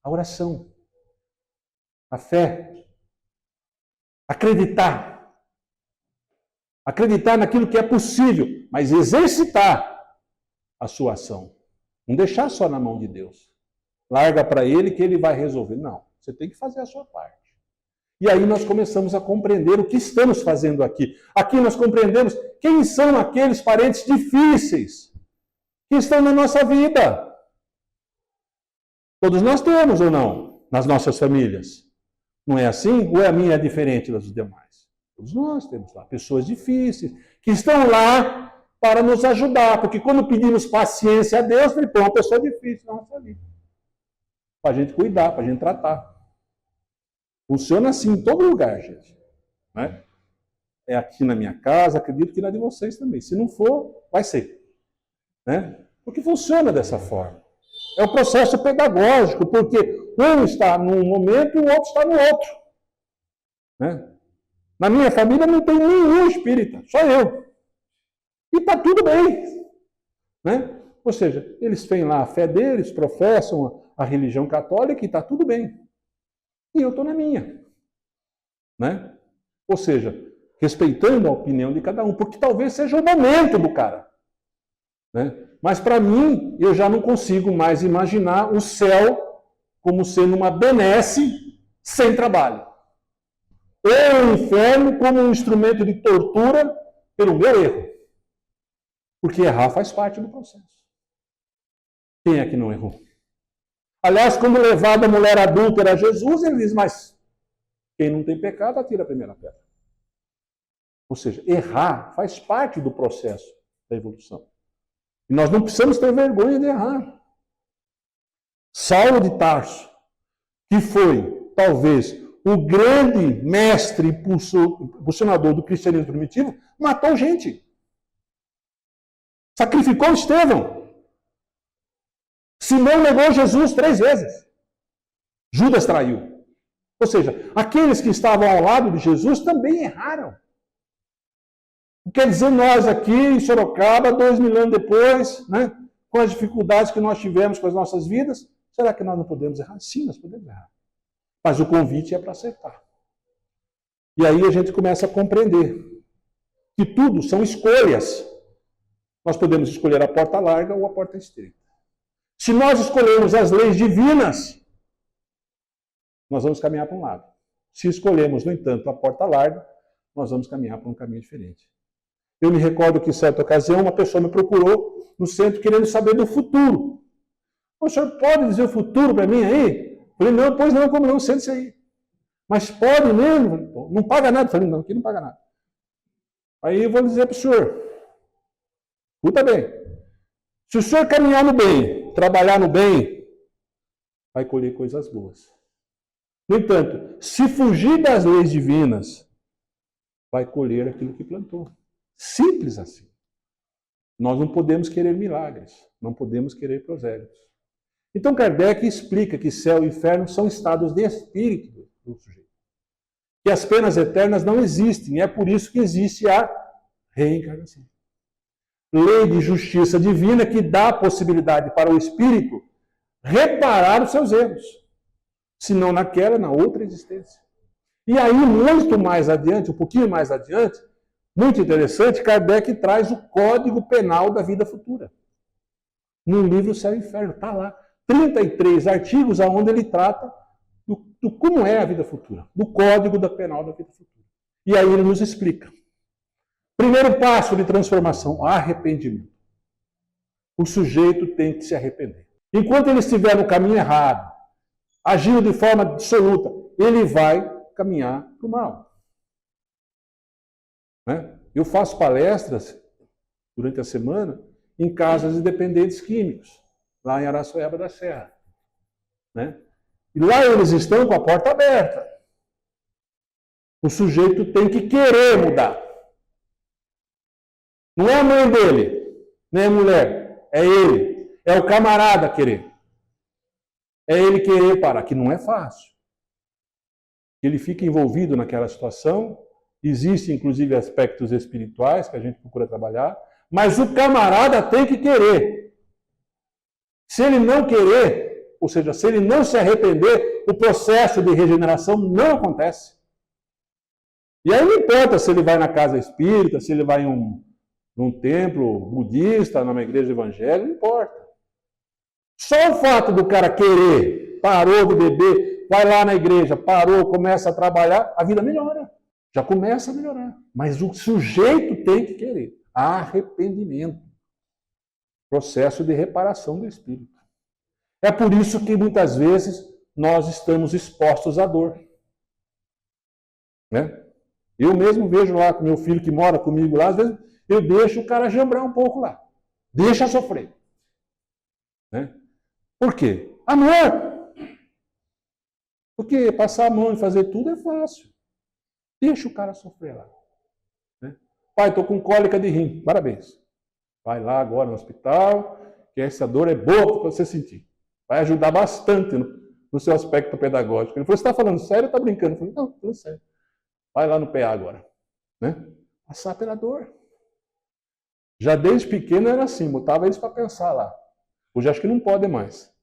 A oração. A fé. Acreditar. Acreditar naquilo que é possível, mas exercitar a sua ação. Não deixar só na mão de Deus. Larga para Ele que Ele vai resolver. Não, você tem que fazer a sua parte. E aí nós começamos a compreender o que estamos fazendo aqui. Aqui nós compreendemos quem são aqueles parentes difíceis que estão na nossa vida. Todos nós temos ou não, nas nossas famílias. Não é assim? Ou a minha é diferente das demais? Todos nós temos lá pessoas difíceis, que estão lá para nos ajudar. Porque quando pedimos paciência a Deus, ele põe uma pessoa difícil na nossa vida. Para a gente cuidar, para a gente tratar. Funciona assim em todo lugar, gente. Né? É aqui na minha casa, acredito que na de vocês também. Se não for, vai ser. Né? Porque funciona dessa forma. É um processo pedagógico, porque um está num momento e o outro está no outro. Né? Na minha família não tem nenhum espírita, só eu. E está tudo bem. Né? Ou seja, eles têm lá a fé deles, professam a religião católica e está tudo bem. E eu estou na minha. Né? Ou seja, respeitando a opinião de cada um, porque talvez seja o momento do cara. Né? Mas para mim, eu já não consigo mais imaginar o céu como sendo uma benesse sem trabalho. Ou o inferno como um instrumento de tortura pelo meu erro. Porque errar faz parte do processo. Quem é que não errou? Aliás, quando levado a mulher adúltera a Jesus, ele diz, mas quem não tem pecado, atira a primeira pedra. Ou seja, errar faz parte do processo da evolução. E nós não precisamos ter vergonha de errar. Saulo de Tarso, que foi, talvez, o grande mestre impulsionador do cristianismo primitivo, matou gente. Sacrificou Estevão. Simão negou Jesus 3 vezes. Judas traiu. Ou seja, aqueles que estavam ao lado de Jesus também erraram. Quer dizer, nós aqui em Sorocaba, 2000 anos depois, né, com as dificuldades que nós tivemos com as nossas vidas, será que nós não podemos errar? Sim, nós podemos errar. Mas o convite é para acertar. E aí a gente começa a compreender que tudo são escolhas. Nós podemos escolher a porta larga ou a porta estreita. Se nós escolhermos as leis divinas, nós vamos caminhar para um lado. Se escolhermos, no entanto, a porta larga, nós vamos caminhar para um caminho diferente. Eu me recordo que, em certa ocasião, uma pessoa me procurou no centro querendo saber do futuro. O senhor pode dizer o futuro para mim aí? Eu falei, não, pois não, como não, sente-se aí. Mas pode mesmo? Não paga nada. Eu falei, não, aqui não paga nada. Aí eu vou dizer para o senhor, escuta bem, se o senhor caminhar no bem, trabalhar no bem, vai colher coisas boas. No entanto, se fugir das leis divinas, vai colher aquilo que plantou. Simples assim. Nós não podemos querer milagres, não podemos querer prosélitos. Então Kardec explica que céu e inferno são estados de espírito do sujeito. Que as penas eternas não existem, e é por isso que existe a reencarnação. Lei de justiça divina que dá a possibilidade para o espírito reparar os seus erros. Se não naquela, na outra existência. E aí, muito mais adiante, um pouquinho mais adiante, muito interessante, Kardec traz o Código Penal da Vida Futura. No livro Céu e Inferno, está lá. 33 artigos onde ele trata do como é a vida futura, do Código Penal da Vida Futura. E aí ele nos explica. Primeiro passo de transformação, arrependimento. O sujeito tem que se arrepender. Enquanto ele estiver no caminho errado, agindo de forma absoluta, ele vai caminhar para o mal. Né? Eu faço palestras durante a semana em casas de dependentes químicos, lá em Araçoiaba da Serra. Né? E lá eles estão com a porta aberta. O sujeito tem que querer mudar. Não é a mãe dele, nem a mulher, é ele. É o camarada querer. É ele querer parar, que não é fácil. Ele fica envolvido naquela situação, existem inclusive aspectos espirituais que a gente procura trabalhar, mas o camarada tem que querer. Se ele não querer, ou seja, se ele não se arrepender, o processo de regeneração não acontece. E aí não importa se ele vai na casa espírita, se ele vai em num templo budista, numa igreja evangélica, não importa. Só o fato do cara querer, parou de beber, vai lá na igreja, parou, começa a trabalhar, a vida melhora. Já começa a melhorar. Mas o sujeito tem que querer. Arrependimento. Processo de reparação do espírito. É por isso que muitas vezes nós estamos expostos à dor. Né? Eu mesmo vejo lá com meu filho que mora comigo lá, às vezes eu deixo o cara jambrar um pouco lá. Deixa sofrer. Né? Por quê? Amor! Porque passar a mão e fazer tudo é fácil. Deixa o cara sofrer lá. Né? Pai, estou com cólica de rim. Parabéns. Vai lá agora no hospital, que essa dor é boa para você sentir. Vai ajudar bastante no seu aspecto pedagógico. Ele falou, você está falando sério ou está brincando? Eu falei, não, falando sério. Vai lá no PA agora. Né? Passar pela dor. Já desde pequeno era assim, botava eles para pensar lá. Hoje acho que não pode mais.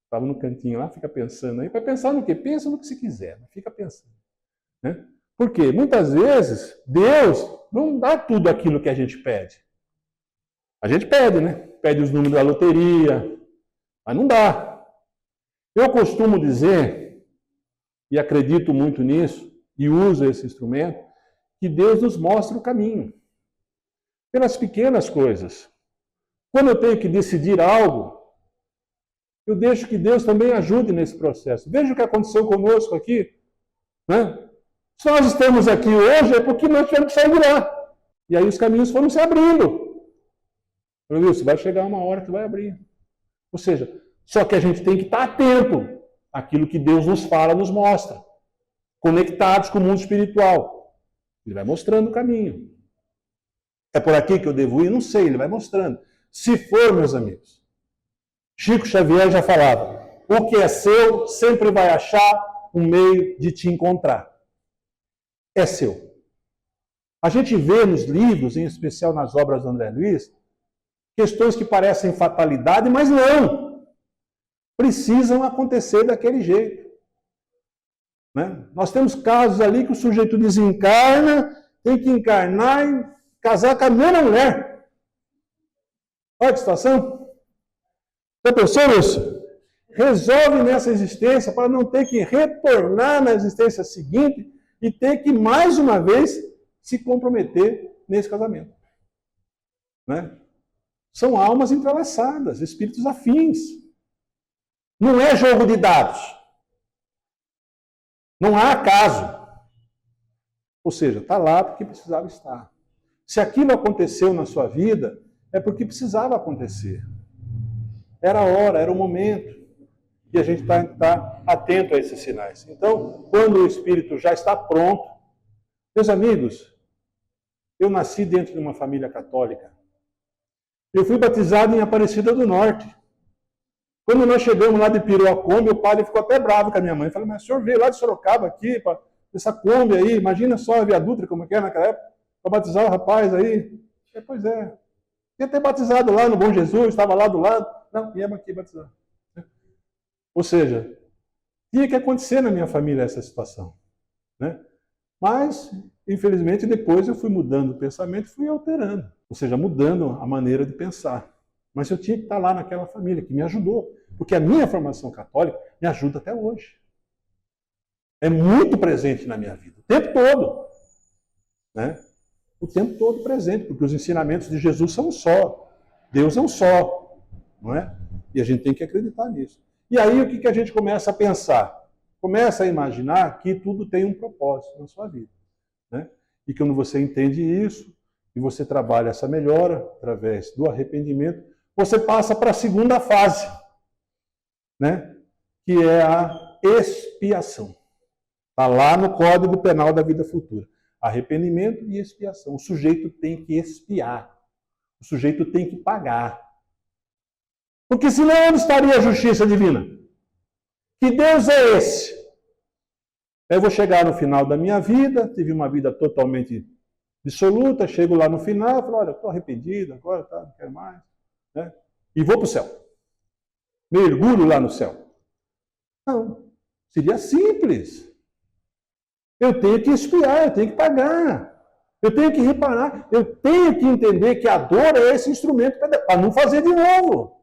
Estava no cantinho lá, fica pensando aí. Vai pensar no quê? Pensa no que se quiser, mas fica pensando. Né? Por quê? Muitas vezes, Deus não dá tudo aquilo que a gente pede. A gente pede, né? Pede os números da loteria, mas não dá. Eu costumo dizer, e acredito muito nisso, e uso esse instrumento, que Deus nos mostra o caminho. Pelas pequenas coisas. Quando eu tenho que decidir algo, eu deixo que Deus também ajude nesse processo. Veja o que aconteceu conosco aqui. Né? Se nós estamos aqui hoje, é porque nós tivemos que sair de lá. E aí os caminhos foram se abrindo. Wilson, vai chegar uma hora que vai abrir. Ou seja, só que a gente tem que estar atento àquilo que Deus nos fala, nos mostra. Conectados com o mundo espiritual. Ele vai mostrando o caminho. É por aqui que eu devo ir? Não sei, ele vai mostrando. Se for, meus amigos, Chico Xavier já falava, o que é seu sempre vai achar um meio de te encontrar. É seu. A gente vê nos livros, em especial nas obras do André Luiz, questões que parecem fatalidade, mas não. Precisam acontecer daquele jeito. Né? Nós temos casos ali que o sujeito desencarna, tem que encarnar e casar com a mesma mulher. Olha que situação. Já pensou nisso? Resolve nessa existência para não ter que retornar na existência seguinte e ter que, mais uma vez, se comprometer nesse casamento. Né? São almas entrelaçadas, espíritos afins. Não é jogo de dados. Não há acaso. Ou seja, está lá porque precisava estar. Se aquilo aconteceu na sua vida, é porque precisava acontecer. Era a hora, era o momento. E a gente está atento a esses sinais. Então, quando o espírito já está pronto, meus amigos, eu nasci dentro de uma família católica. Eu fui batizado em Aparecida do Norte. Quando nós chegamos lá de Piroacombe, o padre ficou até bravo com a minha mãe. Falei, mas o senhor veio lá de Sorocaba aqui, para essa Kombi aí, imagina só a viadutra como que era naquela época, para batizar o rapaz aí. Pois é. Ia ter batizado lá no Bom Jesus, estava lá do lado. Não, viemos aqui batizar. Ou seja, tinha que acontecer na minha família essa situação. Né? Mas, infelizmente, depois eu fui mudando o pensamento e fui alterando. Ou seja, mudando a maneira de pensar. Mas eu tinha que estar lá naquela família, que me ajudou. Porque a minha formação católica me ajuda até hoje. É muito presente na minha vida, o tempo todo. Né? O tempo todo presente, porque os ensinamentos de Jesus são um só. Deus é um só. Não é? E a gente tem que acreditar nisso. E aí o que a gente começa a pensar? Começa a imaginar que tudo tem um propósito na sua vida. Né? E quando você entende isso, e você trabalha essa melhora através do arrependimento, você passa para a segunda fase, né? Que é a expiação. Está lá no Código Penal da Vida Futura. Arrependimento e expiação. O sujeito tem que expiar. O sujeito tem que pagar. Porque senão onde estaria a justiça divina? Que Deus é esse? Eu vou chegar no final da minha vida, tive uma vida totalmente dissoluta, chego lá no final, falo, olha, estou arrependido, agora tá, não quero mais. Né? E vou para o céu. Mergulho lá no céu. Não. Seria simples. Eu tenho que expiar, eu tenho que pagar. Eu tenho que reparar. Eu tenho que entender que a dor é esse instrumento para não fazer de novo.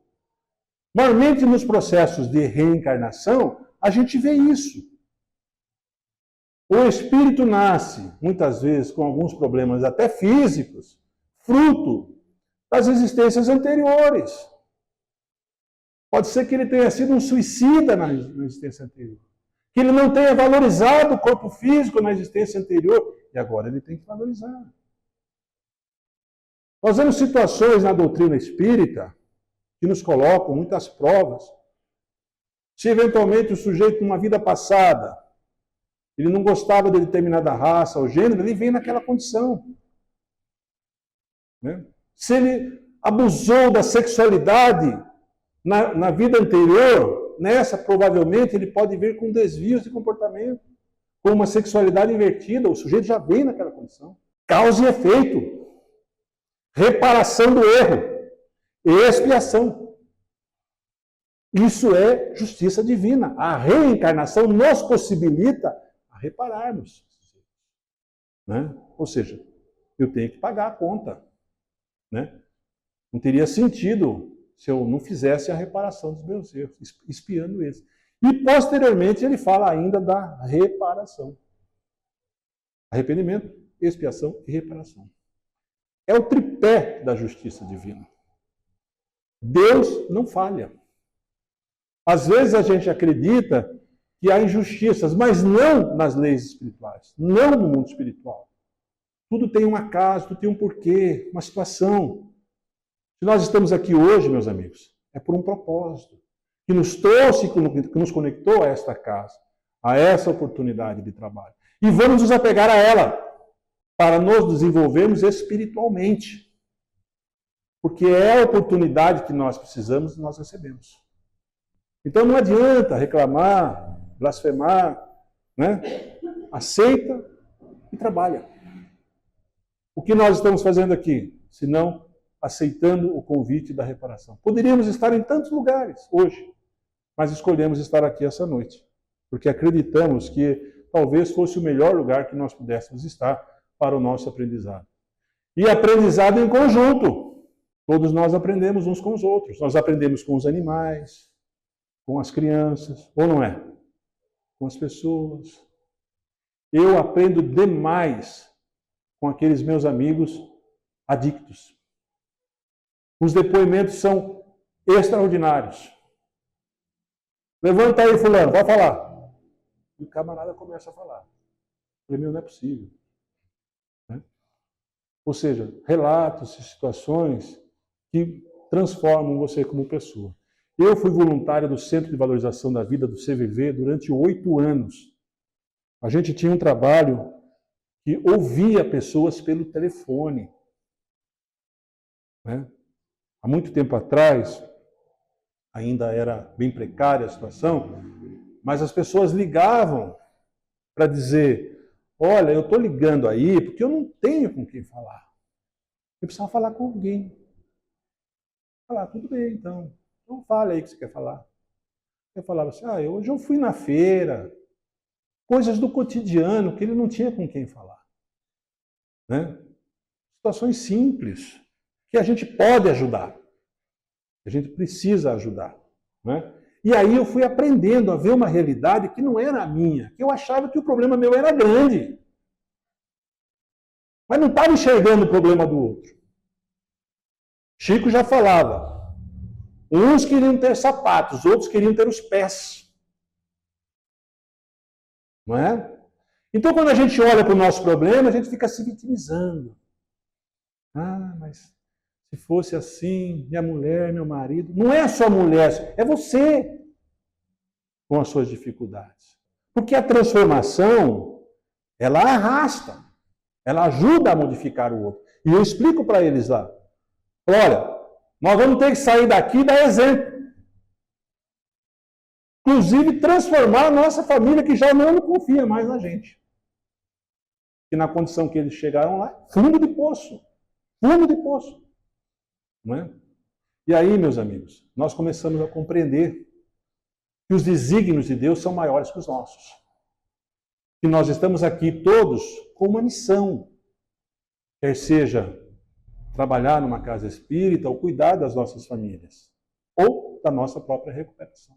Normalmente nos processos de reencarnação, a gente vê isso. O espírito nasce, muitas vezes, com alguns problemas até físicos, fruto das existências anteriores. Pode ser que ele tenha sido um suicida na existência anterior. Que ele não tenha valorizado o corpo físico na existência anterior. E agora ele tem que valorizar. Nós vemos situações na doutrina espírita que nos colocam muitas provas. Se eventualmente o sujeito, numa vida passada, ele não gostava de determinada raça ou gênero, ele vem naquela condição. Né? Se ele abusou da sexualidade na vida anterior, nessa provavelmente ele pode vir com desvios de comportamento, com uma sexualidade invertida, o sujeito já vem naquela condição. Causa e efeito. Reparação do erro. Expiação. Isso é justiça divina. A reencarnação nos possibilita a repararmos. Né? Ou seja, eu tenho que pagar a conta. Né? Não teria sentido se eu não fizesse a reparação dos meus erros, expiando eles. E posteriormente ele fala ainda da reparação. Arrependimento, expiação e reparação. É o tripé da justiça divina. Deus não falha. Às vezes a gente acredita que há injustiças, mas não nas leis espirituais, não no mundo espiritual. Tudo tem um acaso, tudo tem um porquê, uma situação. Se nós estamos aqui hoje, meus amigos, é por um propósito que nos trouxe, que nos conectou a esta casa, a essa oportunidade de trabalho. E vamos nos apegar a ela para nos desenvolvermos espiritualmente. Porque é a oportunidade que nós precisamos e nós recebemos. Então não adianta reclamar, blasfemar, né? Aceita e trabalha. O que nós estamos fazendo aqui, se não aceitando o convite da reparação? Poderíamos estar em tantos lugares hoje, mas escolhemos estar aqui essa noite, porque acreditamos que talvez fosse o melhor lugar que nós pudéssemos estar para o nosso aprendizado. E aprendizado em conjunto. Todos nós aprendemos uns com os outros. Nós aprendemos com os animais, com as crianças, ou não é? Com as pessoas. Eu aprendo demais com aqueles meus amigos adictos. Os depoimentos são extraordinários. Levanta aí, fulano, vai falar. E o camarada começa a falar. Eu falei, não é possível. Né? Ou seja, relatos e situações que transformam você como pessoa. Eu fui voluntário do Centro de Valorização da Vida, do CVV, durante 8 anos. A gente tinha um trabalho que ouvia pessoas pelo telefone. Né? Há muito tempo atrás, ainda era bem precária a situação, mas as pessoas ligavam para dizer, olha, eu estou ligando aí porque eu não tenho com quem falar. Eu precisava falar com alguém. Falar, tudo bem, então. Então fale aí o que você quer falar. Eu falava assim, hoje eu fui na feira. Coisas do cotidiano que ele não tinha com quem falar. Né? Situações simples que a gente pode ajudar. A gente precisa ajudar. Né? E aí eu fui aprendendo a ver uma realidade que não era a minha, que eu achava que o problema meu era grande. Mas não estava enxergando o problema do outro. Chico já falava. Uns queriam ter sapatos, outros queriam ter os pés. Não é? Então, quando a gente olha para o nosso problema, a gente fica se vitimizando. Mas se fosse assim, minha mulher, meu marido... Não é a sua mulher, é você com as suas dificuldades. Porque a transformação, ela arrasta, ela ajuda a modificar o outro. E eu explico para eles lá. Olha, nós vamos ter que sair daqui e dar exemplo. Inclusive, transformar a nossa família, que já não confia mais na gente. E na condição que eles chegaram lá, fundo de poço. Fundo de poço. Não é? E aí, meus amigos, nós começamos a compreender que os desígnios de Deus são maiores que os nossos. Que nós estamos aqui todos com uma missão. Quer seja trabalhar numa casa espírita ou cuidar das nossas famílias. Ou da nossa própria recuperação.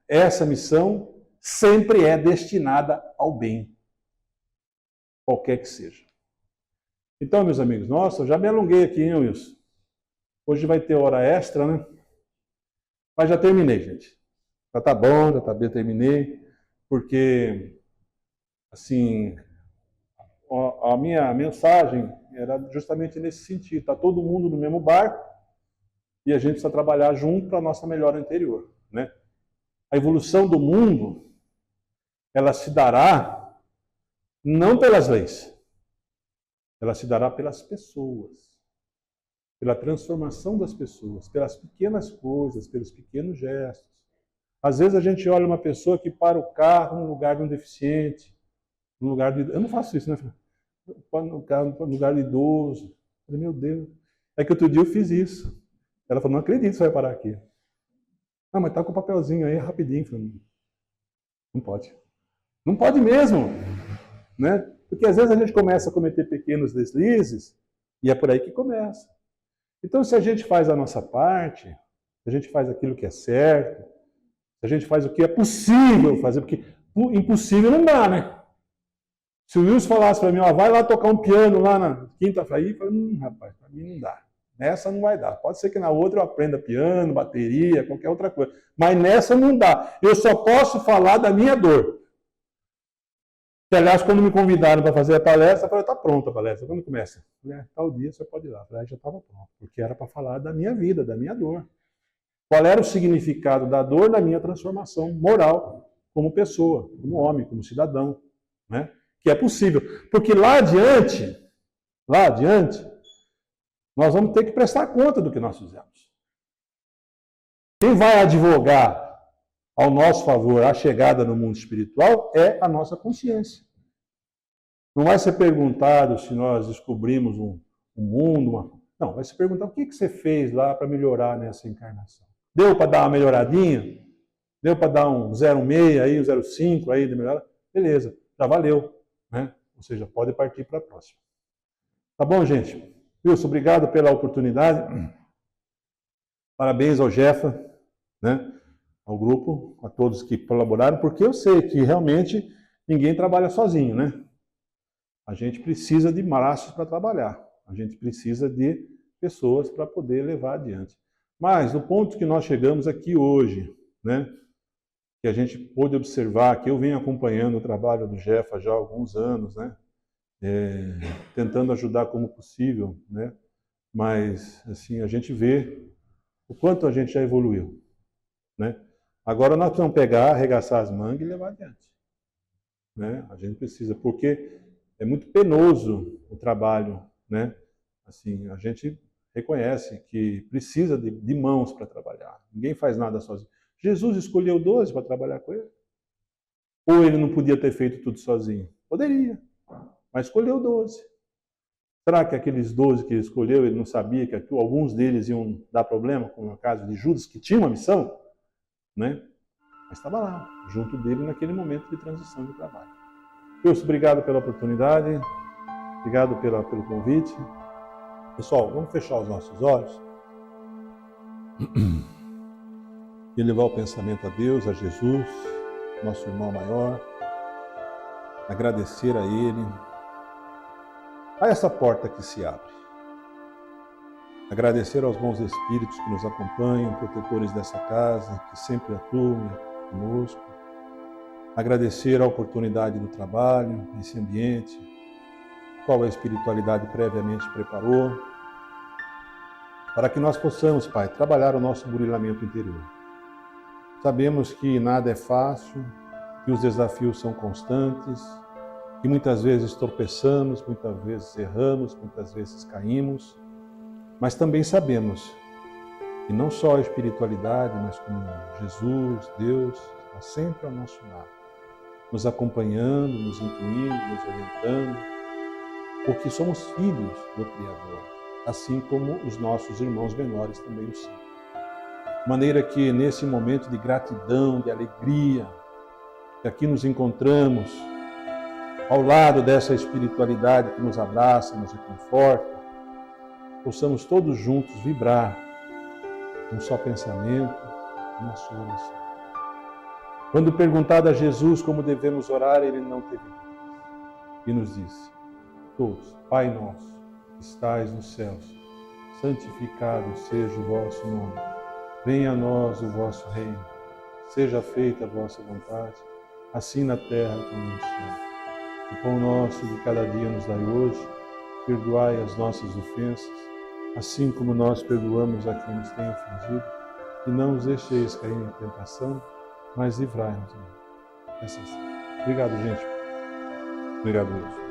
Essa missão sempre é destinada ao bem, qualquer que seja. Então, meus amigos, nossa, eu já me alonguei aqui, hein, Wilson? Hoje vai ter hora extra, né? Mas já terminei, gente. Já tá bom, já tá bem, terminei, porque, assim, a minha mensagem era justamente nesse sentido. Está todo mundo no mesmo barco e a gente precisa trabalhar junto para a nossa melhora interior, né? A evolução do mundo, ela se dará não pelas leis, ela se dará pelas pessoas, pela transformação das pessoas, pelas pequenas coisas, pelos pequenos gestos. Às vezes a gente olha uma pessoa que para o carro no lugar de um deficiente, no lugar de... Eu não faço isso, né? Para no carro no lugar de idoso. Eu falei, meu Deus. É que outro dia eu fiz isso. Ela falou, não acredito que você vai parar aqui. Mas tá com o papelzinho aí, rapidinho. Falei, não pode. Não pode mesmo. Né? Porque às vezes a gente começa a cometer pequenos deslizes e é por aí que começa. Então, se a gente faz a nossa parte, se a gente faz aquilo que é certo, se a gente faz o que é possível fazer, porque impossível não dá, né? Se o Wilson falasse para mim, vai lá tocar um piano lá na quinta-feira, eu falei, rapaz, para mim não dá. Nessa não vai dar. Pode ser que na outra eu aprenda piano, bateria, qualquer outra coisa. Mas nessa não dá. Eu só posso falar da minha dor. Que, aliás, quando me convidaram para fazer a palestra, eu falei, está pronta a palestra. Quando começa? Tal dia você pode ir lá. Eu falei, já estava pronto. Porque era para falar da minha vida, da minha dor. Qual era o significado da dor da minha transformação moral como pessoa, como homem, como cidadão. Né? Que é possível. Porque lá adiante, nós vamos ter que prestar conta do que nós fizemos. Quem vai advogar ao nosso favor a chegada no mundo espiritual é a nossa consciência. Não vai ser perguntado se nós descobrimos um mundo, não, vai se perguntar o que você fez lá para melhorar nessa encarnação. Deu para dar uma melhoradinha? Deu para dar um 0,6 aí, um 0,5 aí de melhora? Beleza, já valeu. Né? Ou seja, pode partir para a próxima. Tá bom, gente? Wilson, obrigado pela oportunidade. Parabéns ao Jefa, né? Ao grupo, a todos que colaboraram, porque eu sei que realmente ninguém trabalha sozinho, né? A gente precisa de braços para trabalhar, a gente precisa de pessoas para poder levar adiante. Mas no ponto que nós chegamos aqui hoje, né? Que a gente pôde observar, que eu venho acompanhando o trabalho do Jefa já há alguns anos, né? Tentando ajudar como possível, né? Mas assim, a gente vê o quanto a gente já evoluiu, né? Agora nós vamos pegar, arregaçar as mangas e levar adiante, né? A gente precisa, porque é muito penoso o trabalho, né? Assim, a gente reconhece que precisa de mãos para trabalhar. Ninguém faz nada sozinho. Jesus escolheu 12 para trabalhar com ele. Ou ele não podia ter feito tudo sozinho? Poderia, mas escolheu 12. Será que aqueles 12 que ele escolheu, ele não sabia que alguns deles iam dar problema, como no caso de Judas, que tinha uma missão, né? Mas estava lá, junto dele naquele momento de transição de trabalho. Wilson, obrigado pela oportunidade, obrigado pelo convite. Pessoal, vamos fechar os nossos olhos e levar o pensamento a Deus, a Jesus, nosso irmão maior, agradecer a Ele, a essa porta que se abre. Agradecer aos bons espíritos que nos acompanham, protetores dessa casa, que sempre atuam conosco. Agradecer a oportunidade do trabalho, esse ambiente, qual a espiritualidade previamente preparou, para que nós possamos, Pai, trabalhar o nosso burilamento interior. Sabemos que nada é fácil, que os desafios são constantes, que muitas vezes tropeçamos, muitas vezes erramos, muitas vezes caímos, mas também sabemos que não só a espiritualidade, mas como Jesus, Deus, está sempre ao nosso lado, nos acompanhando, nos incluindo, nos orientando, porque somos filhos do Criador, assim como os nossos irmãos menores também o são. De maneira que nesse momento de gratidão, de alegria, que aqui nos encontramos, ao lado dessa espiritualidade que nos abraça, nos reconforta, possamos todos juntos vibrar um só pensamento, uma só oração. Quando perguntado a Jesus como devemos orar, ele não teve dúvidas e nos disse: todos, Pai nosso, que estais nos céus, santificado seja o vosso nome. Venha a nós o vosso reino. Seja feita a vossa vontade, assim na terra como no céu. O pão nosso de cada dia nos dai hoje. Perdoai as nossas ofensas, assim como nós perdoamos a quem nos tem ofendido. E não nos deixeis cair em tentação, mas livrai-nos do mal. Assim. Obrigado, gente. Obrigado, Deus.